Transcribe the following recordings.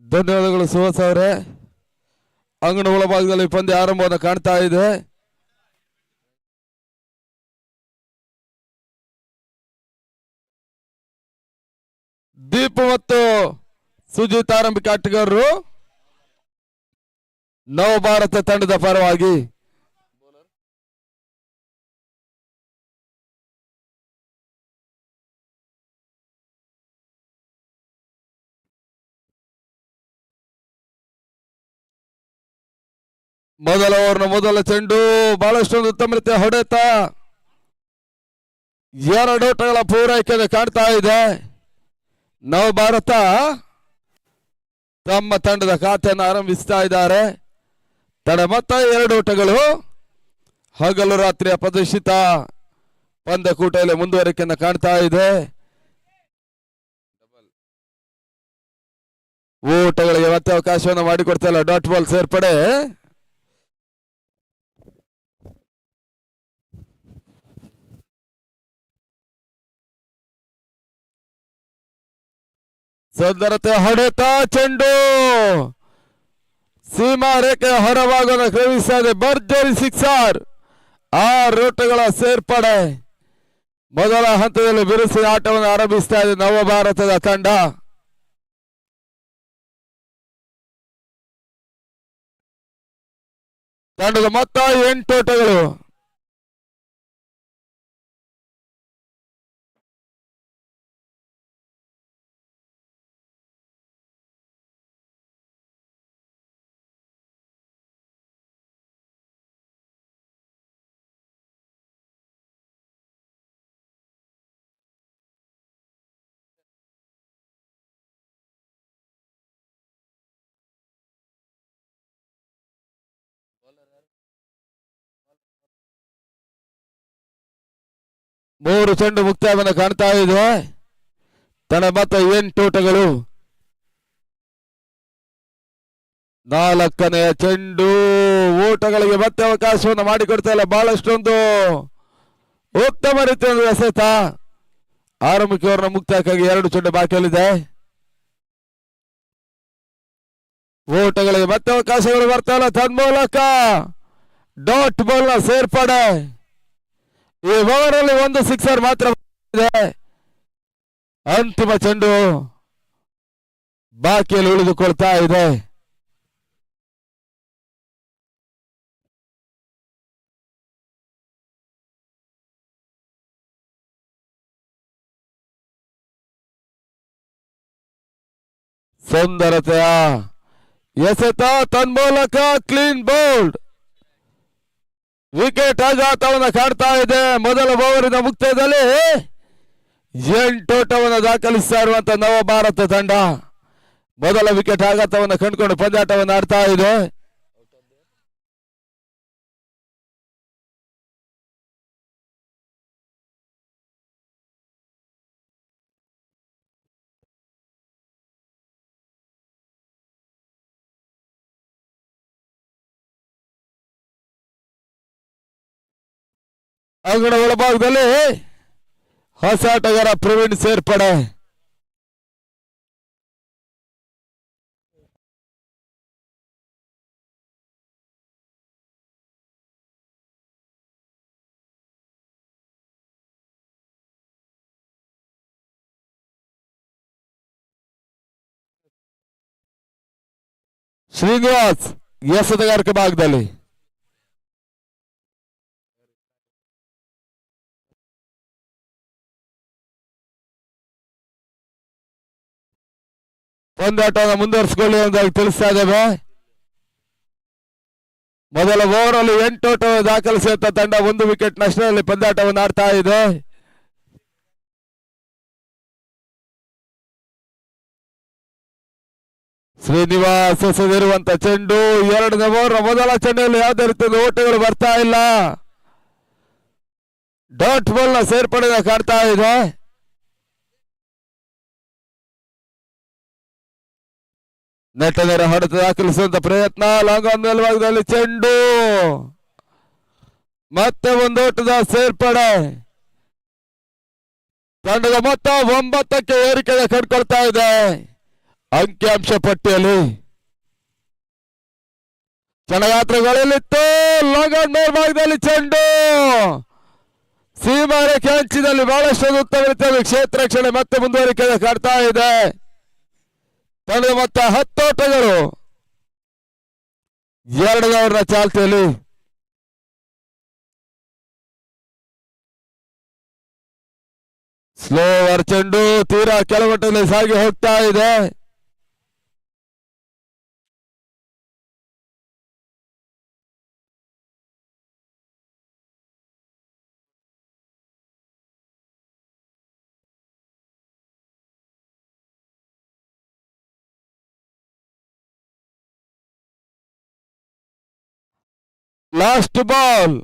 ಧನ್ಯವಾದಗಳು ಸುಹಾಸ್ ಅವರೇ. ಅಂಗಣ ಒಳಭಾಗದಲ್ಲಿ ಪಂದ್ಯ ಆರಂಭವನ್ನು ಕಾಣ್ತಾ ಇದೆ. ದೀಪ ಮತ್ತು ಸುಜಿತ್ ಆರಂಭಿಕ ಆಟಗಾರರು ನವಭಾರತ ತಂಡದ ಪರವಾಗಿ. ಮೊದಲ ಓವರ್ನ ಮೊದಲ ಚೆಂಡು ಬಹಳಷ್ಟೊಂದು ಉತ್ತಮ ರೀತಿಯ ಹೊಡೆತ, 2 ಓಟಗಳ ಪೂರೈಕೆ ಕಾಣ್ತಾ ಇದೆ. ನವಭಾರತ ತಮ್ಮ ತಂಡದ ಖಾತೆಯನ್ನು ಆರಂಭಿಸ್ತಾ ಇದ್ದಾರೆ. ತಡ ಮೊತ್ತ 2 ಓಟಗಳು. ಹಗಲು ರಾತ್ರಿಯ ಪ್ರದರ್ಶಿತ ಪಂದ್ಯಕೂಟದಲ್ಲಿ ಮುಂದುವರಿಕೆಯನ್ನು ಕಾಣ್ತಾ ಇದೆ. ಓಟಗಳಿಗೆ ಮತ್ತೆ ಅವಕಾಶವನ್ನು ಮಾಡಿಕೊಡ್ತಾ ಇಲ್ಲ. ಡಾಟ್ ಬಾಲ್ ಸೇರ್ಪಡೆ. ಸುಂದರತೆ ಹೊಡೆತ, ಚೆಂಡು ಸೀಮಾ ರೇಖೆ ಹೊರಭಾಗವನ್ನು ಕ್ರಮಿಸ್ತಾ ಇದೆ. ಭರ್ಜರಿ 6 6 ಓಟಗಳ ಸೇರ್ಪಡೆ. ಮೊದಲ ಹಂತದಲ್ಲಿ ಬಿರುಸಿನ ಆಟವನ್ನು ಆರಂಭಿಸ್ತಾ ಇದೆ ನವಭಾರತದ ತಂಡ. ತಂಡದ ಮೊತ್ತ 8 ಓಟಗಳು. ಮೂರು ಚೆಂಡು ಮುಕ್ತಾಯವನ್ನು ಕಾಣ್ತಾ ಇದೆ. ತನ್ನ ಮೊತ್ತ 8 ಓಟಗಳು. 4ನೆಯ ಚೆಂಡು ಓಟಗಳಿಗೆ ಮತ್ತೆ ಅವಕಾಶವನ್ನು ಮಾಡಿಕೊಡ್ತಾ ಇಲ್ಲ. ಬಹಳಷ್ಟೊಂದು ಉತ್ತಮ ರೀತಿಯ ಎಸೆತ. ಆರಂಭಿಕ ಓವರ್ನ ಮುಕ್ತಾಯಕ್ಕಾಗಿ 2 ಚೆಂಡು ಬಾಕಿಯಲ್ಲಿದೆ. ಓಟಗಳಿಗೆ ಮತ್ತೆ ಅವಕಾಶಗಳು ಬರ್ತಾ ಇಲ್ಲ. ತನ್ಮೂಲಕ ಡಾಟ್ ಬಾಲ್ ನ ಸೇರ್ಪಡೆ. ಈ ಓವರಲ್ಲಿ 1 ಸಿಕ್ಸರ್ ಮಾತ್ರ ಇದೆ. ಅಂತಿಮ ಚೆಂಡು ಬಾಕಿಯಲ್ಲಿ ಉಳಿದುಕೊಳ್ತಾ ಇದೆ. ಸುಂದರತೆಯ ಎಸೆತ, ತನ್ಮೂಲಕ ಕ್ಲೀನ್ ಬೌಲ್ಡ್. ವಿಕೆಟ್ ಆಘಾತವನ್ನು ಕಾಡ್ತಾ ಇದೆ. ಮೊದಲ ಓವರಿನ ಮುಕ್ತಾಯದಲ್ಲಿ 8 ಓಟವನ್ನು ದಾಖಲಿಸ್ತಾ ಇರುವಂತ ನವಭಾರತ ತಂಡ ಮೊದಲ ವಿಕೆಟ್ ಆಘಾತವನ್ನು ಕಂಡುಕೊಂಡು ಪಂದ್ಯಾಟವನ್ನು ಆಡ್ತಾ ಇದೆ. ಅಂಗಣ ಒಳಭಾಗದಲ್ಲಿ ಹೊಸ ಆಟಗಾರ ಪ್ರವೀಣ್ ಸೇರ್ಪಡೆ. ಶ್ರೀನಿವಾಸ್ ಎಸೆತಗಾರಿಕೆ ಭಾಗದಲ್ಲಿ. ಪಂದ್ಯಾಟವನ್ನು ಮುಂದುವರಿಸಿಕೊಳ್ಳಿ ಎಂದಾಗಿ ತಿಳಿಸ್ತಾ ಇದ್ದೇವೆ. ಮೊದಲ ಓವರಲ್ಲಿ 8 ಓಟ ದಾಖಲಿಸಿದಂತ ತಂಡ 1 ವಿಕೆಟ್ ನಷ್ಟದಲ್ಲಿ ಪಂದ್ಯಾಟವನ್ನು ಆಡ್ತಾ ಇದೆ. ಶ್ರೀನಿವಾಸ್ ಎಸೆದಿರುವಂತ ಚೆಂಡು 2ನೇ ಓವರ್ ಮೊದಲ ಚೆಂಡಲ್ಲಿ ಯಾವುದೇ ರೀತಿಯ ಓಟಗಳು ಬರ್ತಾ ಇಲ್ಲ. ಡಾಟ್ ಬಾಲ್ ನ ಸೇರ್ಪಡೆ ಕಾಡ್ತಾ ಇದೆ. ನೆಟ್ಟ ನೇರ ಹೊಡೆತ ದಾಖಲಿಸುವಂತ ಪ್ರಯತ್ನ. ಲಾಂಗ್ ಆನ್ ಮೇಲ್ಭಾಗದಲ್ಲಿ ಚೆಂಡು ಮತ್ತೆ 1 ಓಟದ ಸೇರ್ಪಡೆ. ತಂಡದ ಮೊತ್ತ 9ಕ್ಕೆ ಏರಿಕೆ ಕಂಡುಕೊಳ್ತಾ ಇದೆ. ಅಂಕಿಅಂಶ ಪಟ್ಟಿಯಲ್ಲಿ ಚಣಯಾತ್ರೆಗಳಲ್ಲಿತ್ತು. ಲಾಂಗ್ ಮೇಲ್ಭಾಗದಲ್ಲಿ ಚೆಂಡು ಸೀಮಾರೇಖೆ ಅಂಚಿನಲ್ಲಿ ಬಹಳಷ್ಟು ಉತ್ತಮ ರೀತಿಯಲ್ಲಿ ಕ್ಷೇತ್ರ ರಕ್ಷಣೆ ಮತ್ತೆ ಮುಂದುವರಿಕೆ ಕಾಡ್ತಾ ಇದೆ. ತಂಡದ ಮೊತ್ತ 10 ಓಟಗಳು 2 ಓವರ್ನ ಚಾಲ್ತಿಯಲ್ಲಿ. ಸ್ಲೋವರ್ ಚೆಂಡು ತೀರಾ ಕೆಳಮಟ್ಟದಲ್ಲಿ ಸಾಗಿ ಹೋಗ್ತಾ ಇದೆ. Last ball.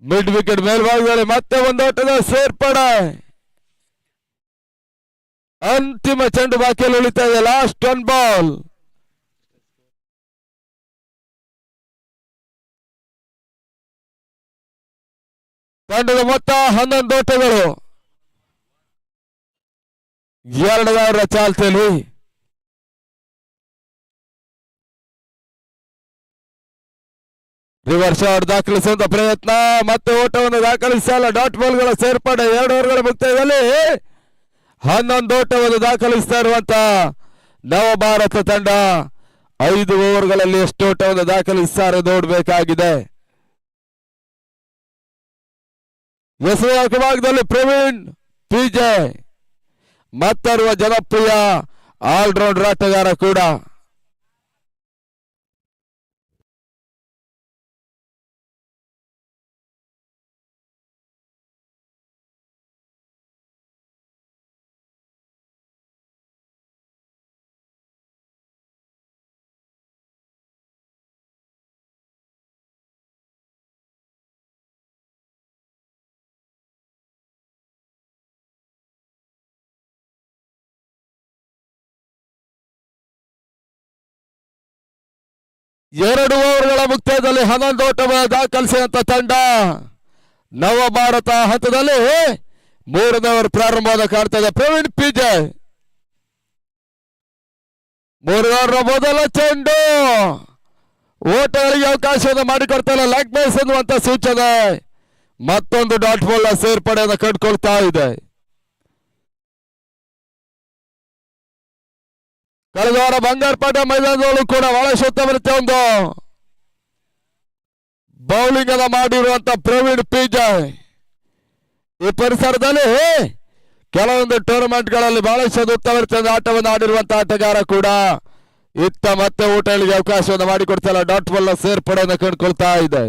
ಮಿಡ್ ವಿಕೆಟ್ ಮೇಲ್ಭಾಗದಲ್ಲಿ ಮತ್ತೆ ಒಂದು ಓಟದ ಸೇರ್ಪಡೆ. ಅಂತಿಮ ಚೆಂಡು ಬಾಕಿಯಲ್ಲಿ ಉಳಿತಾ ಇದೆ. Last 1 ball. ತಂಡದ ಮೊತ್ತ 11 ಓಟಗಳು 2 ಓವರ್ ಚಾಲ್ತಿಯಲ್ಲಿ. ರಿವರ್ಸ್ ಶಾಟ್ ದಾಖಲಿಸುವಂತ ಪ್ರಯತ್ನ, ಮತ್ತೆ ಓಟವನ್ನು ದಾಖಲಿಸಲ್ಲ. ಡಾಟ್ ಬಾಲ್ಗಳ ಸೇರ್ಪಡೆ. 2 ಓವರ್ಗಳ ಮುಕ್ತಾಯದಲ್ಲಿ 11 ಓಟವನ್ನು ದಾಖಲಿಸ್ತಾ ಇರುವಂತ ನವಭಾರತ ತಂಡ 5 ಓವರ್ಗಳಲ್ಲಿ ಎಷ್ಟು ಓಟವನ್ನು ದಾಖಲಿಸ್ತಾರೆ ನೋಡಬೇಕಾಗಿದೆ. ಎಸೆಯುವ ಭಾಗದಲ್ಲಿ ಪ್ರವೀಣ್ ಪಿಜೆ ಮತ್ತೋರ್ವ ಜನಪ್ರಿಯ ಆಲ್ರೌಂಡರ್ ಆಟಗಾರ ಕೂಡ. ಎರಡು ಓವರ್ಗಳ ಮುಕ್ತಾಯದಲ್ಲಿ 11 ಓಟವನ್ನು ದಾಖಲಿಸಿದಂತ ತಂಡ ನವಭಾರತ ಹಂತದಲ್ಲಿ 3ನೇ ಓವರ್ ಪ್ರಾರಂಭವನ್ನು ಕಾಡ್ತಾ ಇದೆ. ಪ್ರವೀಣ್ ಪಿಜೆ 3 ಓವರ್ ಮೊದಲ ಚೆಂಡು ಓಟಗಳಿಗೆ ಅವಕಾಶವನ್ನು ಮಾಡಿಕೊಡ್ತಾ ಇಲ್ಲ. ಲೆಗ್ ಬೇಸ್ ಅನ್ನುವಂತ ಸೂಚನೆ. ಮತ್ತೊಂದು ಡಾಟ್ ಬಾಲ್ ಸೇರ್ಪಡೆಯನ್ನು ಕಂಡುಕೊಳ್ತಾ ಇದೆ. ಕಳೆದ ವಾರ ಬಂಗಾರಪೇಟೆ ಮೈದಾನದಲ್ಲೂ ಕೂಡ ಬಹಳಷ್ಟು ಉತ್ತಮ ರೀತಿಯ ಒಂದು ಬೌಲಿಂಗ್ ಅನ್ನು ಮಾಡಿರುವಂತ ಪ್ರವೀಣ್ ಪಿಜೆ ಈ ಪರಿಸರದಲ್ಲಿ ಕೆಲವೊಂದು ಟೂರ್ನಮೆಂಟ್ಗಳಲ್ಲಿ ಬಹಳಷ್ಟು ಉತ್ತಮ ರೀತಿಯ ಆಟವನ್ನು ಆಡಿರುವಂತಹ ಆಟಗಾರ ಕೂಡ. ಇತ್ತ ಮತ್ತೆ ಊಟಗಳಿಗೆ ಅವಕಾಶವನ್ನು ಮಾಡಿಕೊಡ್ತಾ ಡಾಟ್ ಬಾಲ್ ಸೇರ್ಪಡೆಯನ್ನು ಕಂಡುಕೊಳ್ತಾ ಇದೆ.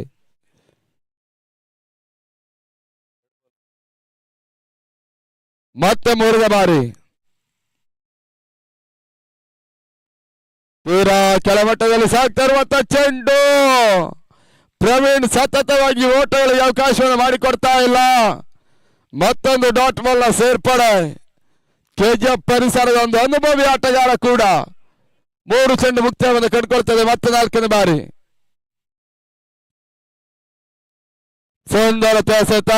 ಮತ್ತೆ 3ನೇ ಬಾರಿ ತೀರಾ ಕೆಳಮಟ್ಟದಲ್ಲಿ ಸಾಗ್ತಾ ಇರುವಂತ ಚೆಂಡು. ಪ್ರವೀಣ್ ಸತತವಾಗಿ ಓಟಗಳಿಗೆ ಅವಕಾಶವನ್ನು ಮಾಡಿಕೊಡ್ತಾ ಇಲ್ಲ. ಮತ್ತೊಂದು ಡಾಟ್ ಬಾಲ್ ಸೇರ್ಪಡೆ. ಕೆಜಿಎಫ್ ಪರಿಸರದ ಒಂದು ಅನುಭವಿ ಆಟಗಾರ ಕೂಡ. 3 ಚೆಂಡು ಮುಕ್ತಾಯವನ್ನು ಕಂಡುಕೊಳ್ತದೆ. ಮತ್ತೆ 4ನೇ ಬಾರಿ ಸುಂದರತೆ ಸಹಿತ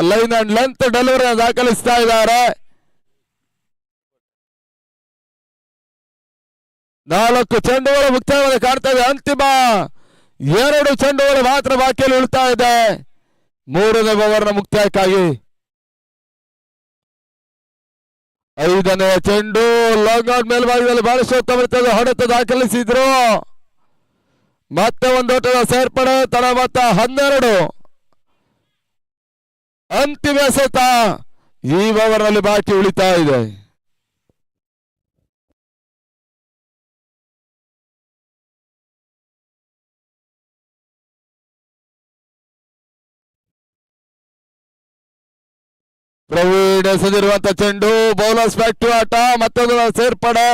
ಲೈನ್ ಅಂಡ್ ಲೆಂತ್ ಡೆಲಿವರಿ ದಾಖಲಿಸ್ತಾ ಇದ್ದಾರೆ. 4 ಚೆಂಡುಗಳು ಮುಕ್ತಾಯವನ್ನು ಕಾಡ್ತಾ ಇದೆ. ಅಂತಿಮ 2 ಚೆಂಡುಗಳು ಮಾತ್ರ ಬಾಕಿಯಲ್ಲಿ ಉಳಿತಾ ಇದೆ 3ನೇ ಓವರ್ನ ಮುಕ್ತಾಯಕ್ಕಾಗಿ. 5ನೇ ಚೆಂಡು ಲಾಂಗ್ ಔಟ್ ಮೇಲ್ಭಾಗದಲ್ಲಿ ಬಹಳಷ್ಟು ಉತ್ತಮ ಹೊಡೆತ ದಾಖಲಿಸಿದ್ರು. ಮತ್ತೆ ಒಂದು ಓಟದ ಸೇರ್ಪಡೆ. ತಡ ಮೊತ್ತ 12. ಅಂತಿಮ ಎಸೆತ ಈ ಓವರ್ನಲ್ಲಿ ಬಾಕಿ ಉಳಿತಾ ಇದೆ. ಪ್ರವೀಣ್ ಎಸೆದಿರುವಂತ ಚೆಂಡು ಬೌಲರ್ಸ್ ಬ್ಯಾಕ್ ಆಟ. ಮತ್ತೊಂದು ಸೇರ್ಪಡೆ.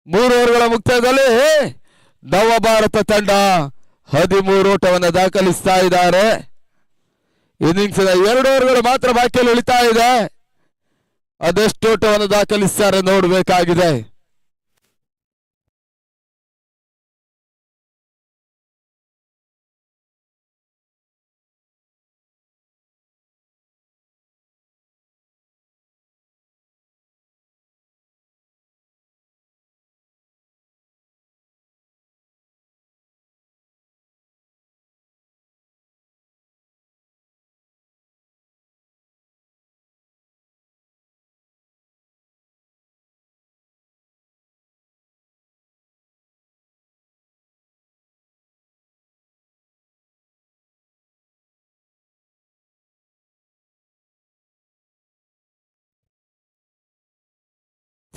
3 ಓವರ್ಗಳ ಮುಕ್ತಾಯದಲ್ಲಿ ನವಭಾರತ ತಂಡ 13 ಓಟವನ್ನು ದಾಖಲಿಸ್ತಾ ಇದ್ದಾರೆ. ಇನ್ನಿಂಗ್ಸ್ನ 2 ಓವರ್ಗಳು ಮಾತ್ರ ಬಾಕಿಯಲ್ಲಿ ಉಳಿತಾ ಇದೆ. ಅದೆಷ್ಟು ಓಟವನ್ನು ದಾಖಲಿಸ್ತಾರೆ ನೋಡಬೇಕಾಗಿದೆ.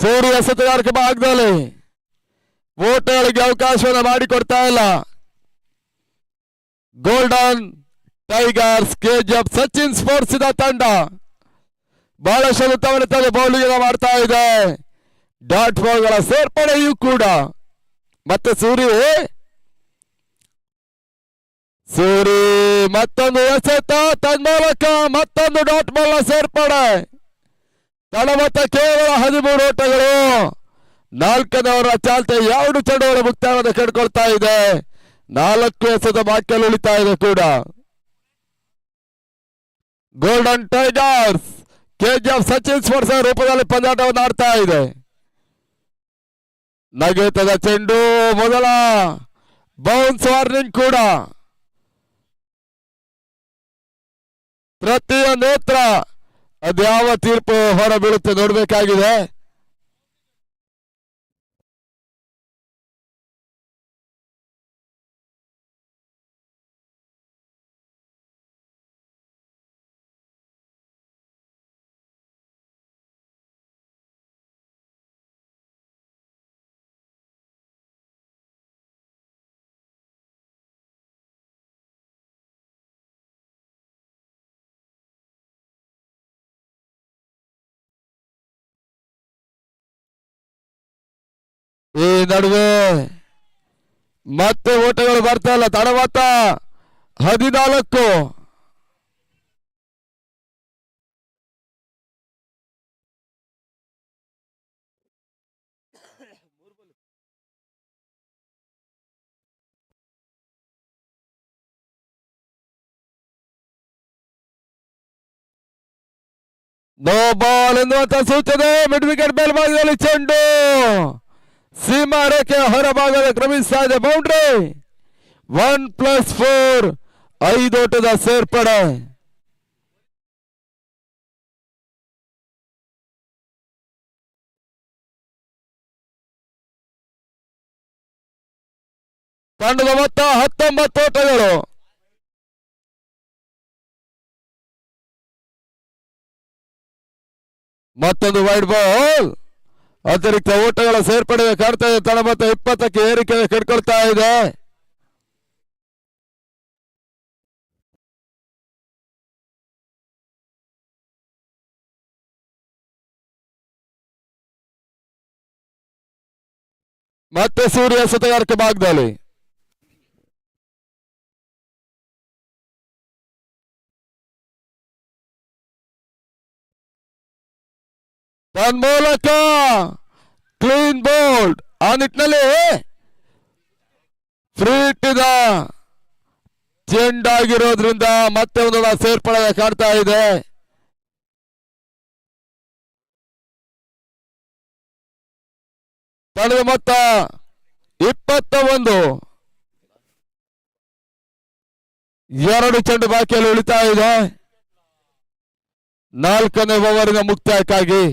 ಸೂರ್ಯ ಎಸೆತಗಾರಿಕೆ ಭಾಗದಲ್ಲಿ ಓಟಗಳಿಗೆ ಅವಕಾಶವನ್ನು ಮಾಡಿಕೊಡ್ತಾ ಇಲ್ಲ. Golden tigers KGF Sachin sports ತಂಡ ಬಹಳಷ್ಟು ಉತ್ತಮವಾಗಿ ಬೌಲಿಂಗ್ ಮಾಡ್ತಾ ಇದೆ. ಡಾಟ್ ಬಾಲ್ಗಳ ಸೇರ್ಪಡೆಯೂ ಕೂಡ. ಮತ್ತೆ ಸೂರಿ ಮತ್ತೊಂದು ಎಸೆತ ತನ್ಮೂಲಕ ಮತ್ತೊಂದು ಡಾಟ್ ಬಾಲ್ ನ ಸೇರ್ಪಡೆ. ತಳಮತ್ತ ಕೇವಲ 13 ಓಟಗಳು. 4ನೇ ಓವರ್ ಚಾಲ್ತಿ 2 ಚೆಂಡುಗಳ ಮುಕ್ತಾಯವನ್ನು ಕಂಡುಕೊಳ್ತಾ ಇದೆ. 4 ಎಸೆತ ಬಾಕಿಯಲ್ಲಿ ಉಳಿತಾ ಇದೆ ಕೂಡ. Golden tigers KGF Sachin sports ರೂಪದಲ್ಲಿ ಪಂದ್ಯಾಟವನ್ನು ಆಡ್ತಾ ಇದೆ. ನಗೇತದ ಚೆಂಡು, ಮೊದಲ ಬೌನ್ಸ್ ವಾರ್ನಿಂಗ್ ಕೂಡ. ಪ್ರತಿಯೊಂದು ನೇತ್ರ ಅದ್ಯಾವ ತೀರ್ಪು ಹೊರಬೀಳುತ್ತೆ ನೋಡಬೇಕಾಗಿದೆ. ಈ ನಡುವೆ ಮತ್ತೆ ಓಟಗಳು ಬರ್ತಾ ಇಲ್ಲ. ತಡವಾತ 14. ನೋ ಬಾಲ್ ಎನ್ನುವಂತ ಸೂಚನೆ. ಮಿಡ್ ವಿಕೆಟ್ ಮೇಲ್ಭಾಗದಲ್ಲಿ ಚೆಂಡು ಸೀಮಾ ರೇಖೆ ಹೊರಭಾಗದ ಕ್ರಮಿಸ್ತಾ ಇದೆ. ಬೌಂಡ್ರಿ 1+4 5 ಓಟದ ಸೇರ್ಪಡೆ. ತಂಡದ ಮೊತ್ತ 19 ಓಟಗಳು. ಮತ್ತೊಂದು ವೈಡ್ ಬಾಲ್. ಅತಿರಿಕ್ತ ಓಟಗಳ ಸೇರ್ಪಡೆ ಕಾಡ್ತಾ ಇದೆ. ತಡ ಮೊತ್ತ 20ಕ್ಕೆ ಏರಿಕೆ ಕಟ್ಕೊಳ್ತಾ ಇದೆ. ಮತ್ತೆ ಸೂರ್ಯ ಎಸೆತಗಾರಿಕೆ ಭಾಗದಲ್ಲಿ ತನ್ಮೂಲಕ ಕ್ಲೀನ್ ಬೋಲ್ಡ್. ಆ ನಿಟ್ಟಿನಲ್ಲಿ ಫ್ರೀ ಇಟ್ಟಿದ ಚೆಂಡಾಗಿರೋದ್ರಿಂದ ಮತ್ತೆ ಒಂದು ಸೇರ್ಪಡೆ ಕಾಡ್ತಾ ಇದೆ. ತಂಡದ ಮೊತ್ತ 21. 2 ಚೆಂಡು ಬಾಕಿಯಲ್ಲಿ ಉಳಿತಾ ಇದೆ. 4ನೇ ಓವರಿನ ಮುಕ್ತಾಯಕ್ಕಾಗಿ.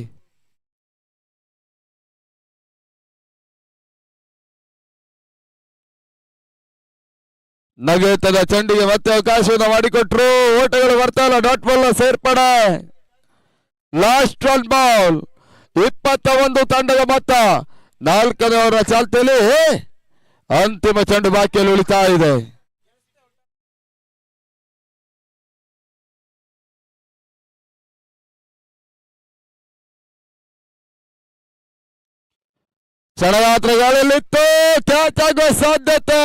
ನಗೇತದ ಚೆಂಡಿಗೆ ಮತ್ತೆ ಅವಕಾಶವನ್ನು ಮಾಡಿಕೊಟ್ರು. ಓಟಗಳು ಬರ್ತಾ ಇಲ್ಲ. ಡಾಟ್ ಬಾಲ್ ಸೇರ್ಪಡೆ. Last 1 ball. 21 ತಂಡದ ಮೊತ್ತ. 4ನೇ ಓವರ್ ಚಾಲ್ತಿಯಲ್ಲಿ ಅಂತಿಮ ಚೆಂಡು ಬಾಕಿಯಲ್ಲಿ ಉಳಿತಾ ಇದೆ. ಕ್ಷಣಮಾತ್ರ ಗಾಳಿಯಲ್ಲಿತ್ತು. ಕ್ಯಾಚ್ ಆಗುವ ಸಾಧ್ಯತೆ.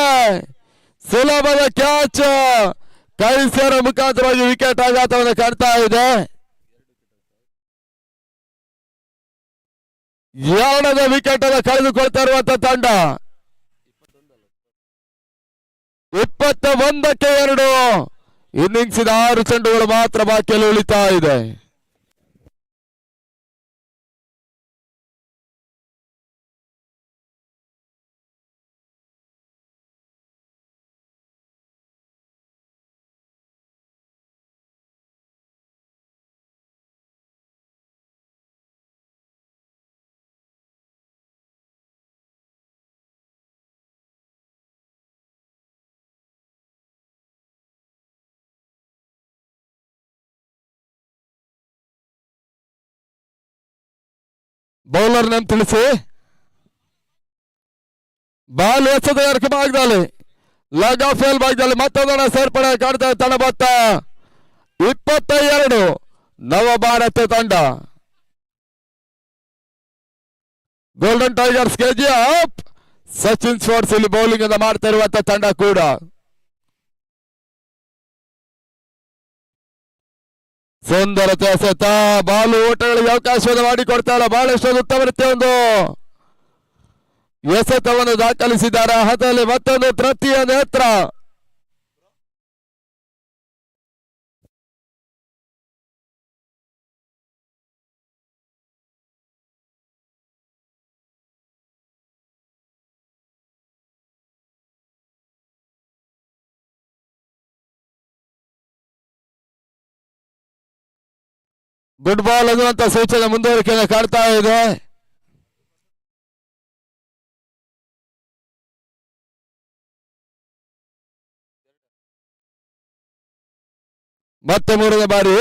ಸುಲಭದ ಕ್ಯಾಚ್ ಕೈ ಸೇರೋ ಮುಖಾಂತರವಾಗಿ ವಿಕೆಟ್ ಆಘಾತವನ್ನು ಕಾಣ್ತಾ ಇದೆ. 2ನೇ ವಿಕೆಟ್ ಅನ್ನು ಕಳೆದುಕೊಳ್ತಾ ಇರುವಂತ ತಂಡ. 21ಕ್ಕೆ 2. ಇನ್ನಿಂಗ್ಸಿನ 6 ಚೆಂಡುಗಳು ಮಾತ್ರ ಬಾಕಿಯಲ್ಲಿ ಉಳಿತಾ ಇದೆ. ಬೌಲರ್ ನೇಮ್ ತಿಳಿಸಿ. ಬಾಲ್ ಎಸೆದ ಭಾಗದಲ್ಲಿ ಲಗ್ ಆಫ್ ಫೇಲ್ ಭಾಗದಲ್ಲಿ ಮತ್ತೊಂದರ ಸೇರ್ಪಡೆ ಕಾಡ್ತಾ ತಂಡ ಮೊತ್ತ 22 ನವಭಾರತ ತಂಡ. Golden tigers KGF Sachin sports ಇಲ್ಲಿ ಬೌಲಿಂಗ್ ಅನ್ನು ಮಾಡ್ತಾ ಇರುವಂತ ತಂಡ ಕೂಡ. ಸುಂದರತೆ ಎಸೆತ ಬಾಲು ಓಟಗಳಿಗೆ ಅವಕಾಶವನ್ನು ಮಾಡಿಕೊಡ್ತಾರ. ಬಹಳಷ್ಟು ಉತ್ತಮ ರೀತಿಯ ಒಂದು ಎಸೆತವನ್ನು ದಾಖಲಿಸಿದ್ದಾರೆ. ಹತ್ತಲ್ಲಿ ಮತ್ತೊಂದು ತೃತೀಯ ನೇತ್ರ. ಗುಡ್ ಬಾಲ್ ಅನ್ನುವಂತ ಸೂಚನೆ ಮುಂದುವರಿಕೆಯನ್ನು ಕಾಡ್ತಾ ಇದೆ. ಮತ್ತೆ ಮೂರನೇ ಬಾರಿ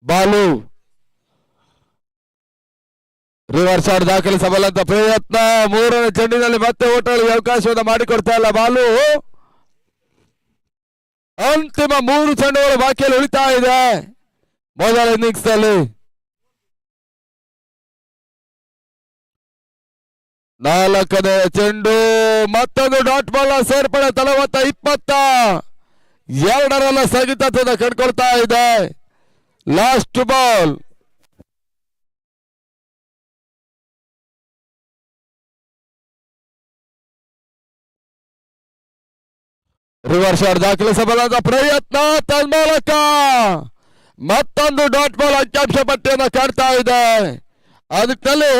ಬಾಲು ರಿವರ್ಸ್ ಶಾಟ್ ದಾಖಲಿಸಬಲ್ಲಂತ ಪ್ರಯತ್ನ. ಮೂರನೇ ಚೆಂಡಿನಲ್ಲಿ ಮತ್ತೆ ಓಟಗಳಿಗೆ ಅವಕಾಶವನ್ನು ಮಾಡಿಕೊಡ್ತಾ ಇಲ್ಲ ಬಾಲು. ಅಂತಿಮ 3 ಚೆಂಡುಗಳು ಬಾಕಿಯಲ್ಲಿ ಉಳಿತಾ ಇದೆ ಮೊದಲ ಇನ್ನಿಂಗ್ಸ್ ನಲ್ಲಿ. 4ನೇ ಚೆಂಡು ಮತ್ತೊಂದು ಡಾಟ್ ಬಾಲ್ ಸೇರ್ಪಡೆ. ತಲವತ್ತ 22 ಸ್ಥಗಿತದಿಂದ ಕಂಡುಕೊಳ್ತಾ ಇದೆ. Last ball. ರಿವರ್ಸ್ ಶಾಟ್ ದಾಖಲಿಸಬಲ್ಲಂತ ಪ್ರಯತ್ನ. ತನ್ಮೂಲಕ ಮತ್ತೊಂದು ಡಾಟ್ ಬಾಲ್ ಅಂಕಿಅಂಶ ಪಟ್ಟಿಯನ್ನು ಕಾಡ್ತಾ ಇದೆ. ಅದಕ್ಕಿನಲ್ಲಿ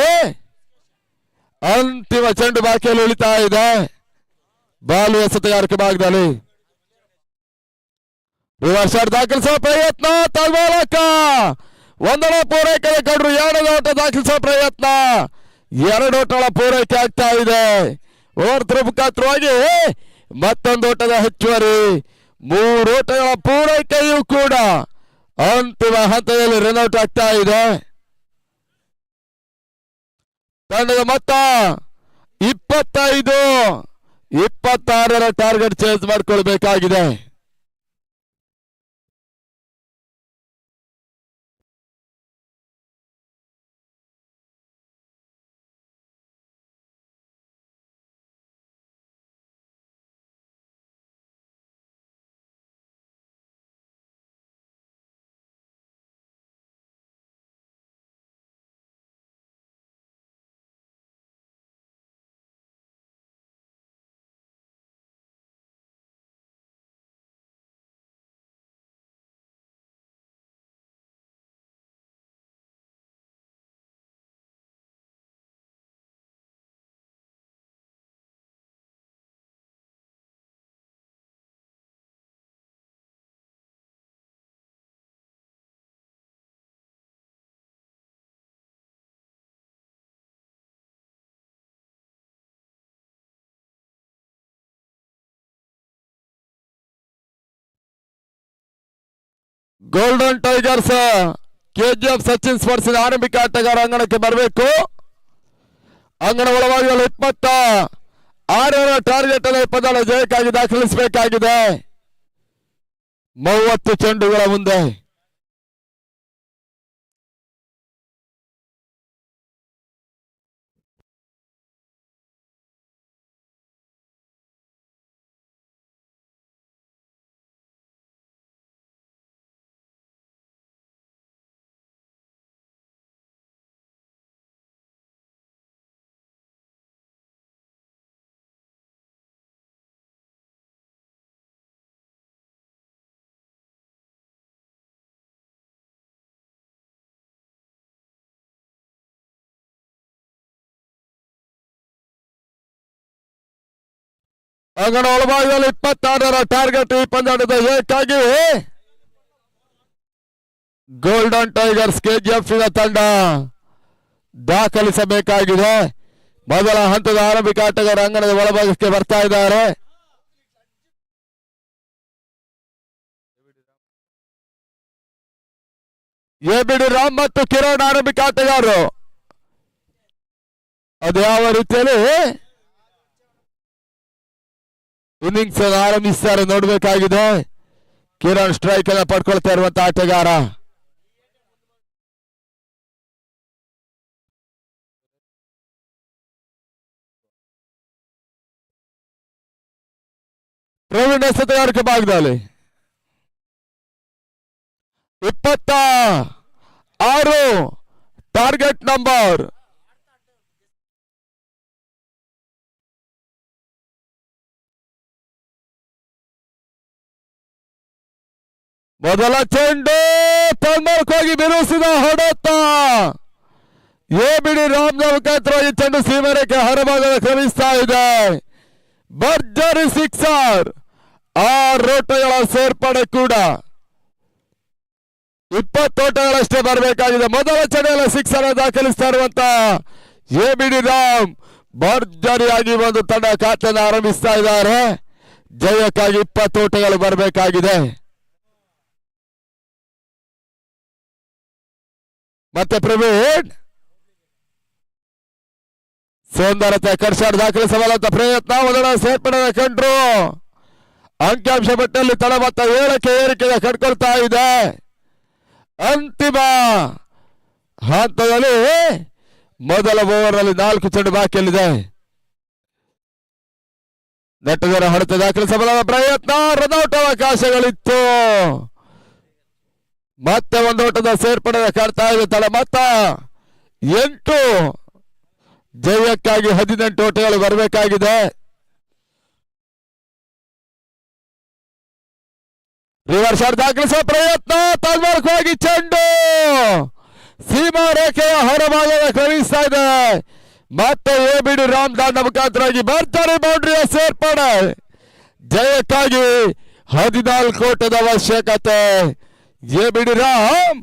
ಅಂತಿಮ ಚೆಂಡು ಬಾಕಿಯಲ್ಲಿ ಉಳಿತಾ ಇದೆ ಬಾಲು ಎಸೆತಗಾರಿಕೆ ಭಾಗದಲ್ಲಿ. ರಿವರ್ಸ್ ಶಾಟ್ ದಾಖಲಿಸುವ ಪ್ರಯತ್ನ. ತನ್ಮೂಲಕ ಒಂದರ ಪೂರೈಕೆ ಕಂಡ್ರು 2 ಓಟ ದಾಖಲಿಸುವ ಪ್ರಯತ್ನ. 2 ಓಟಗಳ ಪೂರೈಕೆ ಆಗ್ತಾ ಇದೆ. ಓವರ್ ಮುಖಾಂತರವಾಗಿ ಮತ್ತೊಂದು ಓಟದ ಹೆಚ್ಚುವರಿ. 3 ಓಟಗಳ ಪೂರೈಕೆಯೂ ಕೂಡ ಅಂತಿಮ ಹಂತದಲ್ಲಿ ರನ್ಔಟ್ ಆಗ್ತಾ ಇದೆ. ತಂಡದ ಮೊತ್ತ 25. 26ರ ಟಾರ್ಗೆಟ್ ಚೇಂಜ್ ಮಾಡಿಕೊಳ್ಬೇಕಾಗಿದೆ. Golden tigers KGF Sachin sports ಆರಂಭಿಕ ಆಟಗಾರ ಅಂಗಣಕ್ಕೆ ಬರಬೇಕು. ಅಂಗಣ ಒಳಭಾಗದಲ್ಲಿ 26ರ ಟಾರ್ಗೆಟ್ ಅನ್ನು 22 ಜಯಕ್ಕಾಗಿ ದಾಖಲಿಸಬೇಕಾಗಿದೆ 30 ಚೆಂಡುಗಳ ಮುಂದೆ. ಅಂಗಣ ಒಳಭಾಗದಲ್ಲಿ 26ರ ಟಾರ್ಗೆಟ್ ಈ ಪಂದ್ಯದ ಜಯಕ್ಕಾಗಿ ಗೋಲ್ಡನ್ ಟೈಗರ್ಸ್ ಕೆಜಿಎಫ್ ತಂಡ ದಾಖಲಿಸಬೇಕಾಗಿದೆ. ಮೊದಲ ಹಂತದ ಆರಂಭಿಕ ಆಟಗಾರ ಅಂಗಣದ ಒಳಭಾಗಕ್ಕೆ ಬರ್ತಾ ಇದ್ದಾರೆ. ಎಬಿಡಿ ರಾಮ್ ಮತ್ತು ಕಿರಣ್ ಆರಂಭಿಕ ಆಟಗಾರರು. ಅದು ಯಾವ ರೀತಿಯಲ್ಲಿ ಇನ್ನಿಂಗ್ಸ್ ಆರಂಭಿಸ್ತಾರೆ ನೋಡ್ಬೇಕಾಗಿದೆ. ಕಿರಣ್ ಸ್ಟ್ರೈಕ್ ಅನ್ನ ಪಡ್ಕೊಳ್ತಾ ಇರುವಂತ ಆಟಗಾರ. ಪ್ರವೀಣ್ ಎಸೆತಗಾರಿಕೆ ಭಾಗದಲ್ಲಿ 26 ಟಾರ್ಗೆಟ್ ನಂಬರ್. ಮೊದಲ ಚೆಂಡು ತನ್ಮೂಲಕವಾಗಿ ಬಿರುಸಿದ ಹೊಡೆತ. ಎಬಿಡಿ ರಾಮ್ನ ಮುಖಾಂತರವಾಗಿ ಚೆಂಡು ಸೀಮೆರೇಖೆ ಹೊರಭಾಗದ ಕ್ರಮಿಸ್ತಾ ಇದೆ. ಭರ್ಜರಿ ಸಿಕ್ಸರ್. 6 ಓಟಗಳ ಸೇರ್ಪಡೆ ಕೂಡ 20 ಓಟಗಳಷ್ಟೇ ಬರಬೇಕಾಗಿದೆ. ಮೊದಲ ಚೆಂಡಲ್ಲಿ ಸಿಕ್ಸರ್ ದಾಖಲಿಸ್ತಾ ಇರುವಂತ ಎಬಿಡಿ ರಾಮ್ ಭರ್ಜರಿಯಾಗಿ ಒಂದು ತಂಡ ಖಾತೆಯನ್ನು ಆರಂಭಿಸ್ತಾ ಇದ್ದಾರೆ. ಜಯಕ್ಕಾಗಿ 20 ಓಟಗಳು ಬರಬೇಕಾಗಿದೆ. ಮತ್ತೆ ಪ್ರವೀಣ್ ಸುಂದರತೆ ಕರ್ಷಾಡ್ ದಾಖಲಿಸಬಲ್ಲಂತ ಪ್ರಯತ್ನ. ಮೊದಲ ಸೇರ್ಪಡೆ ಕಂಡ್ರು ಅಂಕಿಅಂಶ ಪಟ್ಟಿಯಲ್ಲಿ ತಳಮತ್ತ 7ಕ್ಕೆ ಏರಿಕೆಗೆ ಕಂಡುಕೊಳ್ತಾ ಇದೆ. ಅಂತಿಮ ಹಂತದಲ್ಲಿ ಮೊದಲ ಓವರ್ ಅಲ್ಲಿ 4 ಚೆಂಡು ಬಾಕಿಯಲ್ಲಿದೆ. ನೆಟ್ಟದರ ಹೊಡೆತ ದಾಖಲಿಸಬಲ್ಲ ಪ್ರಯತ್ನ. ರನೌಟ್ ಅವಕಾಶಗಳಿತ್ತು. ಮತ್ತೆ ಒಂದು ಓಟದ ಸೇರ್ಪಡೆ ಕಾಡ್ತಾ ಇದೆ. ತಳಮತ್ತ 8. ಜಯಕ್ಕಾಗಿ 18 ಓಟಗಳು ಬರಬೇಕಾಗಿದೆ. ರಿವರ್ಸ್ ಶಾಟ್ ದಾಖಲಿಸುವ ಪ್ರಯತ್ನ. ತನ್ಮೂಲಕವಾಗಿ ಚೆಂಡು ಸೀಮಾ ರೇಖೆಯ ಹೊರಭಾಗದ ಕ್ರಮಿಸ್ತಾ ಇದೆ. ಮತ್ತೆ ಎಬಿಡಿ ರಾಮ್ ದಾಂಡ ಮುಖಾಂತರವಾಗಿ ಭರ್ಜರಿ ಬೌಂಡ್ರಿಯ ಸೇರ್ಪಡೆ. ಜಯಕ್ಕಾಗಿ 14 ಓಟದ ಅವಶ್ಯಕತೆ. ಎಬಿಡಿ ರಾಮ್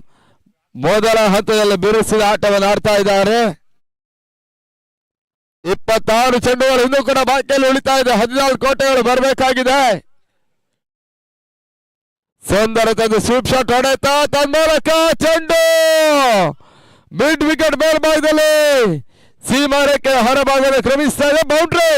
ಮೊದಲ ಹಂತದಲ್ಲಿ ಬಿರುಸಿದ ಆಟವನ್ನು ಆಡ್ತಾ ಇದ್ದಾರೆ. 26 ಚೆಂಡುಗಳು ಇನ್ನೂ ಕೂಡ ಬಾಕಿಯಲ್ಲಿ ಉಳಿತಾ ಇದೆ. 14 ಓಟಗಳು ಬರಬೇಕಾಗಿದೆ. ಸುಂದರತೆ ಸ್ವೀಪ್ ಶಾಟ್ ಹೊಡೆತ. ತನ್ಮೂಲಕ ಚೆಂಡು ಮಿಡ್ ವಿಕೆಟ್ ಮೇಲ್ಭಾಗದಲ್ಲಿ ಸೀಮಾ ರೇಖೆ ಹೊರಭಾಗದ ಕ್ರಮಿಸ್ತಾ ಇದೆ. ಬೌಂಡ್ರಿ.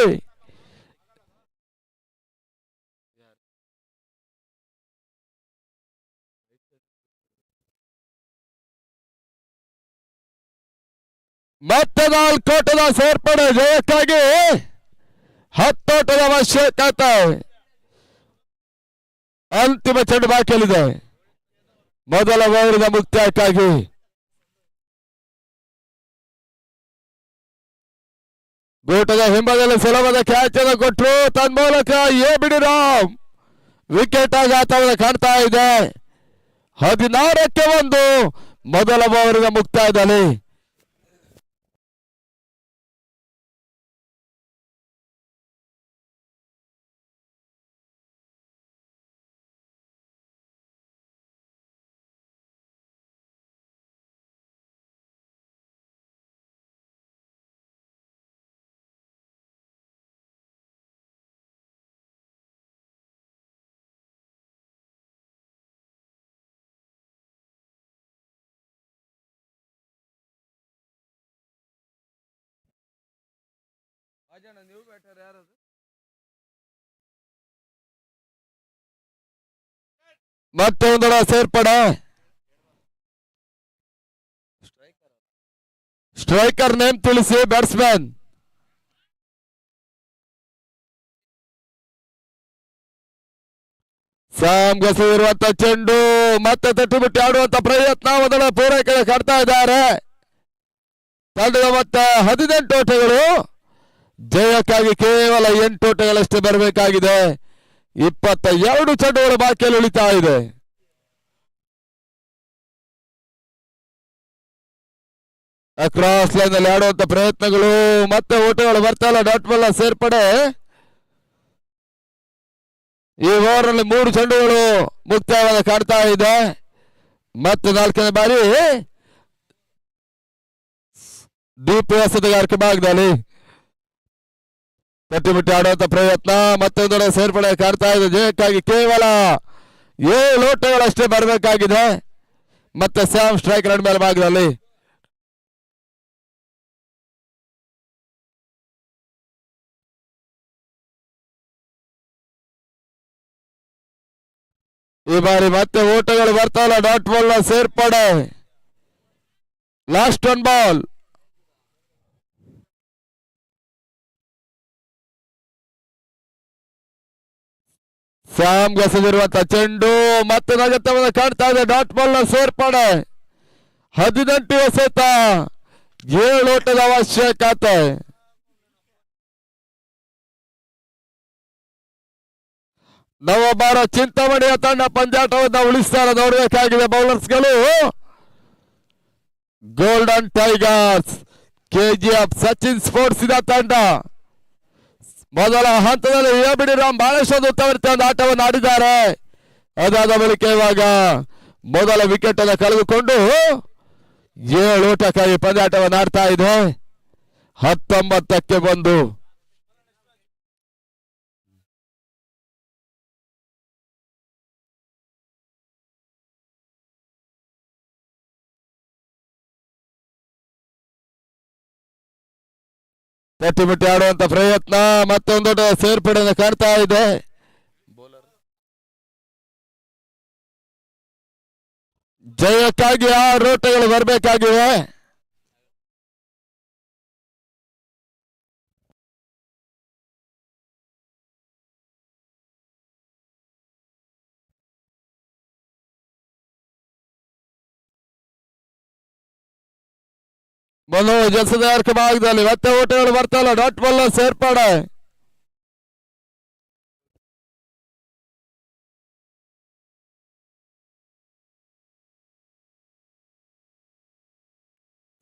ಮತ್ತೆ 4 ಓಟದ ಸೇರ್ಪಡೆ. ಜಯಕ್ಕಾಗಿ 10 ಓಟದ ಅವಶ್ಯಕತೆ. ಅಂತಿಮ ಚೆಂಡು ಬಾಕಿಯಲ್ಲಿದೆ. ಮೊದಲ ಓವರಿನ ಮುಕ್ತಾಯಕ್ಕಾಗಿ ಗೂಟದ ಹಿಂಬದಲ್ಲಿ ಸುಲಭದ ಕ್ಯಾಚ್ ಅನ್ನು ಕೊಟ್ಟರು. ತನ್ಮೂಲಕ ಎಬಿಡಿ ರಾಮ್ ವಿಕೆಟ್ ಆಘಾತವನ್ನು ಕಾಣ್ತಾ ಇದೆ. 16ಕ್ಕೆ 1 ಮೊದಲ ಓವರಿನ ಮುಕ್ತಾಯದಲ್ಲಿ. ನೀವು ಬ್ಯಾಟರ್ ಯಾರದು? ಮತ್ತೆ ಒಂದರ ಸೇರ್ಪಡೆ. ಸ್ಟ್ರೈಕರ್ ನೇಮ್ ತಿಳಿಸಿ. ಬ್ಯಾಟ್ಸ್ಮನ್ ಸಾಮ್ಗಸಿರುವಂತ ಚೆಂಡು ಮತ್ತೆ ತಟ್ಟಿಬಿಟ್ಟು ಆಡುವಂತ ಪ್ರಯತ್ನ. ಮೊದಲ ಪೂರೈಕೆ ಕಾಡ್ತಾ ಇದ್ದಾರೆ. ತಂಡದ ಮತ್ತೆ 18 ಓಟಗಳು. ಜಯಕ್ಕಾಗಿ ಕೇವಲ 8 ಓಟಗಳಷ್ಟೇ ಬರಬೇಕಾಗಿದೆ. 22 ಚೆಂಡುಗಳು ಬಾಕಿಯಲ್ಲಿ ಉಳಿತಾ ಇದೆ. ಅಕ್ರಾಸ್ ಲೈನ್ ನಲ್ಲಿ ಆಡುವಂತ ಪ್ರಯತ್ನಗಳು. ಮತ್ತೆ ಓಟಗಳು ಬರ್ತಾ ಇಲ್ಲ. ಡಾಟ್ ಬಾಲ್ ಸೇರ್ಪಡೆ. ಈ ಓವರ್ ನಲ್ಲಿ 3 ಚೆಂಡುಗಳು ಮುಕ್ತಾಯವಾಗಿ ಕಾಡ್ತಾ ಇದೆ. ಮತ್ತೆ 4ನೇ ಬಾರಿ ದೀಪ ಎಸೆತಗಾರಿಕೆ ಭಾಗದಲ್ಲಿ ತಟ್ಟಿಬಿಟ್ಟು ಆಡುವಂತ ಪ್ರಯತ್ನ. ಮತ್ತೊಂದರ ಸೇರ್ಪಡೆ ಕಾಡ್ತಾ ಇದೆ. ಜಯಕ್ಕಾಗಿ ಕೇವಲ 7 ಓಟಗಳಷ್ಟೇ ಬರಬೇಕಾಗಿದೆ. ಮತ್ತೆ ಸ್ಯಾಮ್ ಸ್ಟ್ರೈಕ್ ರನ್ ಮೇಲೆ ಭಾಗದಲ್ಲಿ. ಈ ಬಾರಿ ಮತ್ತೆ ಓಟಗಳು ಬರ್ತಾವಲ್ಲ, ಡಾಟ್ ಬಾಲ್ ನ ಸೇರ್ಪಡೆ. Last one ball. ಸ್ಯಾಮ್ ಗಸದಿರುವಂತ ಚೆಂಡು ಮತ್ತೆ ನಗತ್ತವನ್ನು ಕಾಣ್ತಾ ಇದೆ. ಡಾಟ್ ಬಾಲ್ ನ ಸೇರ್ಪಡೆ. 18 ಎಸೆತ, 7 ಓಟದ ಅವಶ್ಯಕತೆ. ನವಭಾರತ ಚಿಂತಾಮಣಿಯ ತಂಡ ಪಂದ್ಯಾಟವನ್ನು ಉಳಿಸ್ತಾರೆ, ನೋಡಬೇಕಾಗಿದೆ ಬೌಲರ್ಸ್ಗಳು. Golden tigers KGF Sachin sports ಇದ ತಂಡ ಮೊದಲ ಹಂತದಲ್ಲಿ ಎಬಿಡಿ ರಾಮ್ ಬಹಳಷ್ಟು ಉತ್ತಮ ಆಟವನ್ನು ಆಡಿದ್ದಾರೆ. ಅದಾದ ಬಳಿಕ ಇವಾಗ ಮೊದಲ ವಿಕೆಟ್ ಅನ್ನು ಕಳೆದುಕೊಂಡು 7 ಓಟಕ್ಕಾಗಿ ಪಂದ್ಯಾಟವನ್ನು ಆಡ್ತಾ ಇದೆ. 19ಕ್ಕೆ ಬಂದು ತಟ್ಟಿಬಿಟ್ಟು ಆಡುವಂತ ಪ್ರಯತ್ನ, ಮತ್ತೊಂದು ಸೇರ್ಪಡೆಯನ್ನು ಕಾಣ್ತಾ ಇದೆ. ಜಯಕ್ಕಾಗಿ 6 ಓಟಗಳು ಬರಬೇಕಾಗಿವೆ. ಮನೋಜ್ ಎಸೆದಾರ್ಕ ಭಾಗದಲ್ಲಿ ಮತ್ತೆ ಓಟಗಳು ಬರ್ತಾವಲ್ಲ, ಡಾಟ್ ಬಾಲ್ ಸೇರ್ಪಡೆ.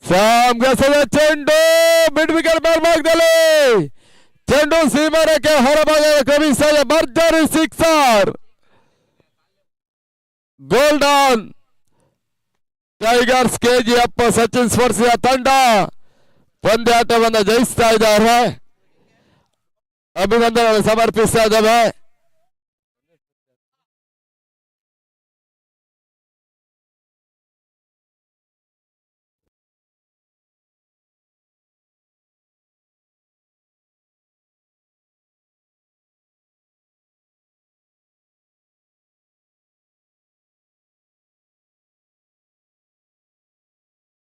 ಸ್ಯಾಮ್ ಗಸದ ಚೆಂಡು ಮಿಡ್ ವಿಕೆಟ್ ಮೇಲ್ಭಾಗದಲ್ಲಿ, ಚೆಂಡು ಸೀಮಾರಕ್ಕೆ ಹೊರಭಾಗದ ಕ್ರಮಿಸಿದ ಭರ್ಜರಿ sixer. Golden tigers KGF Sachin sports ತಂಡ ಪಂದ್ಯಾಟವನ್ನು ಜಯಿಸ್ತಾ ಇದ್ದಾರೆ. ಅಭಿನಂದನೆ ಸಮರ್ಪಿಸ್ತಾ ಇದ್ದಾವೆ.